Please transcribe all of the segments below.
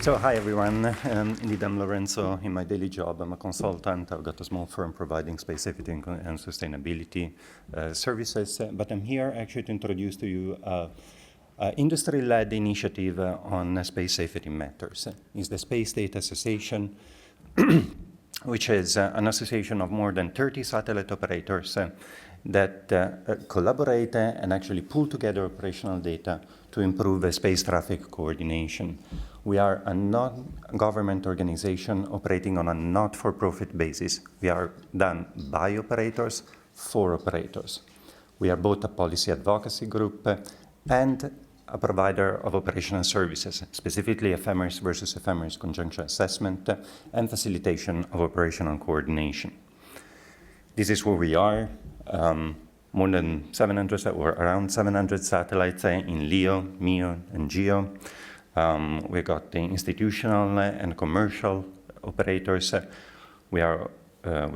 So hi everyone, indeed I'm Lorenzo. In my daily job I'm a consultant. I've got a small firm providing space safety and sustainability services, but I'm here actually to introduce to you an industry-led initiative on space safety matters. It's the Space Data Association, which is an association of more than 30 satellite operators that collaborate and actually pull together operational data to improve space traffic coordination. We are a non-government organization operating on a not-for-profit basis. We are done by operators, for operators. We are both a policy advocacy group and a provider of operational services, specifically ephemeris versus ephemeris conjunction assessment and facilitation of operational coordination. This is where we are. More than 700 or around 700 satellites in LEO, MEO, and GEO. We got the institutional and commercial operators. We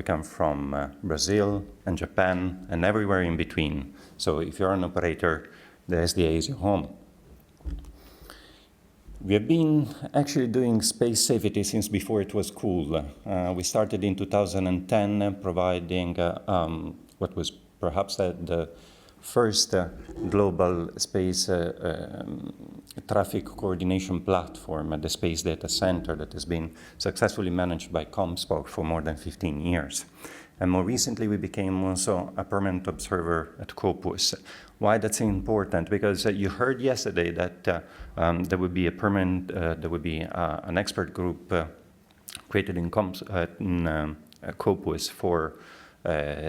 come from Brazil and Japan and everywhere in between. So if you're an operator, the SDA is your home. We have been actually doing space safety since before it was cool. We started in 2010 providing what was perhaps the first global space traffic coordination platform at the Space Data Center that has been successfully managed by ComSpoc for more than 15 years. And more recently, we became also a permanent observer at COPUOS. Why that's important? Because you heard yesterday that there would be a permanent, an expert group created in COPUOS for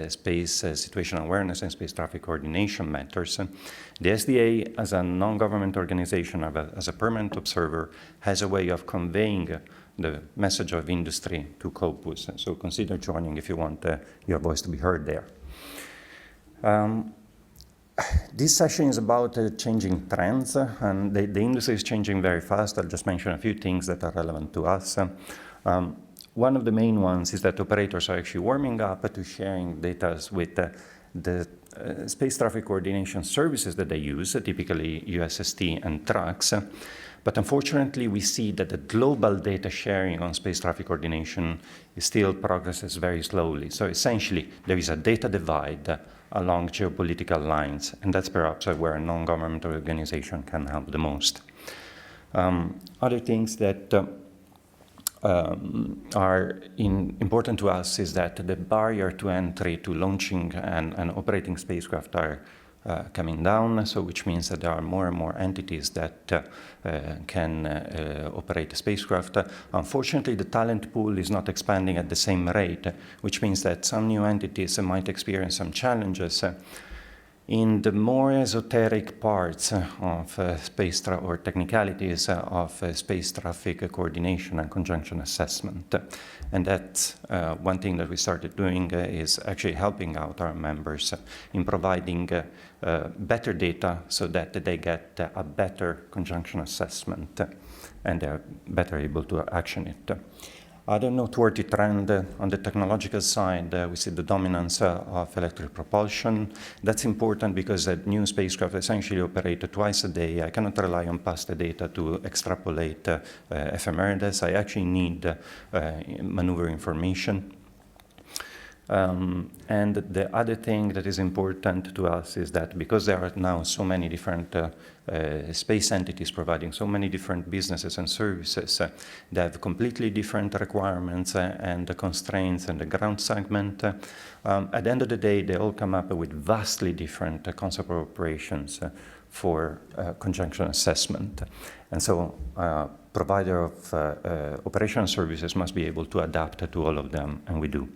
space situational awareness and space traffic coordination matters. The SDA, as a non-government organization, as a permanent observer, has a way of conveying the message of industry to COPUOS. So consider joining if you want your voice to be heard there. This session is about changing trends, and the industry is changing very fast. I'll just mention a few things that are relevant to us. One of the main ones is that operators are actually warming up to sharing data with the space traffic coordination services that they use, typically USST and TRAX. But unfortunately, we see that the global data sharing on space traffic coordination still progresses very slowly. So essentially, there is a data divide along geopolitical lines, and that's perhaps where a non-government organization can help the most. Other things that are important to us is that the barrier to entry to launching and operating spacecraft are coming down, so which means that there are more and more entities that can operate a spacecraft. Unfortunately, the talent pool is not expanding at the same rate, which means that some new entities might experience some challenges in the more esoteric parts of space or technicalities of space traffic coordination and conjunction assessment. And that's one thing that we started doing is actually helping out our members in providing better data so that they get a better conjunction assessment and they're better able to action it. Other noteworthy trend on the technological side, we see the dominance of electric propulsion. That's important because new spacecraft essentially operate twice a day. I cannot rely on past data to extrapolate ephemeris. I actually need maneuver information. And the other thing that is important to us is that because there are now so many different space entities providing so many different businesses and services, they have completely different requirements and the constraints and the ground segment. At the end of the day, they all come up with vastly different concept of operations for conjunction assessment. And so provider of operational services must be able to adapt to all of them, and we do.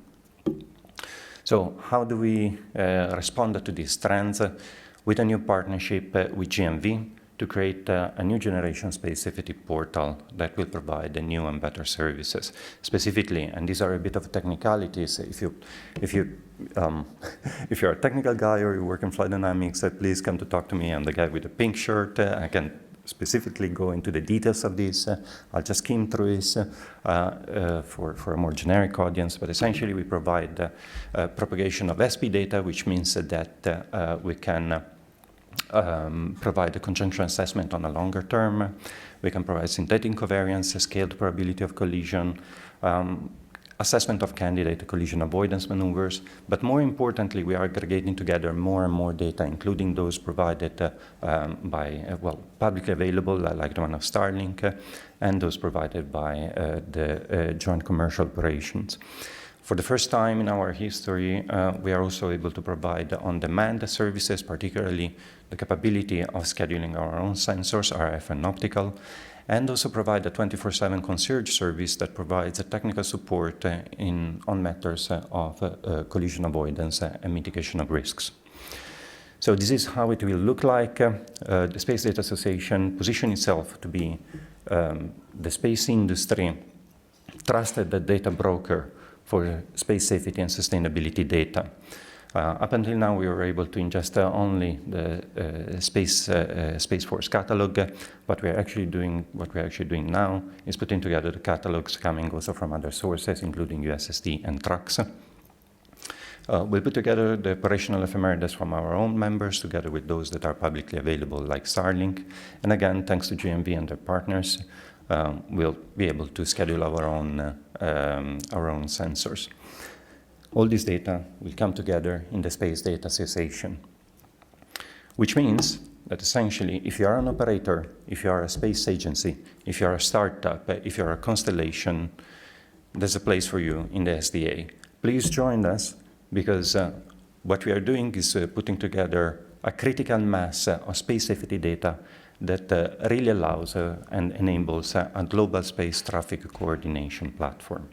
So how do we respond to these trends? With a new partnership with GMV to create a new generation space safety portal that will provide new and better services. Specifically, and these are a bit of technicalities, if you're a technical guy or you work in flight dynamics, please come to talk to me. I'm the guy with the pink shirt. I can specifically go into the details of this. I'll just skim through this for a more generic audience, but essentially we provide propagation of SP data, which means that we can provide a conjunction assessment on a longer term. We can provide synthetic covariance, scaled probability of collision, assessment of candidate collision avoidance maneuvers, but more importantly, we are aggregating together more and more data, including those provided by, publicly available, like the one of Starlink, and those provided by the joint commercial operations. For the first time in our history, we are also able to provide on-demand services, particularly the capability of scheduling our own sensors, RF and optical, and also provide a 24/7 concierge service that provides technical support on matters of collision avoidance and mitigation of risks. So this is how it will look like. The Space Data Association positions itself to be the space industry trusted data broker for space safety and sustainability data. Up until now, we were able to ingest only the Space Force catalog. What we're actually doing now is putting together the catalogs coming also from other sources, including USSD and TRUX. We put together the operational ephemeris from our own members, together with those that are publicly available, like Starlink. And again, thanks to GMV and their partners, we'll be able to schedule our own sensors. All this data will come together in the Space Data Association, which means that essentially, if you are an operator, if you are a space agency, if you are a startup, if you are a constellation, there's a place for you in the SDA. Please join us, because what we are doing is putting together a critical mass of space safety data that really allows and enables a global space traffic coordination platform.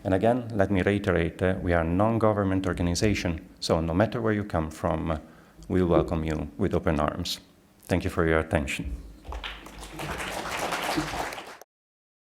And again, let me reiterate, we are a non-government organization, so no matter where you come from, we'll welcome you with open arms. Thank you for your attention.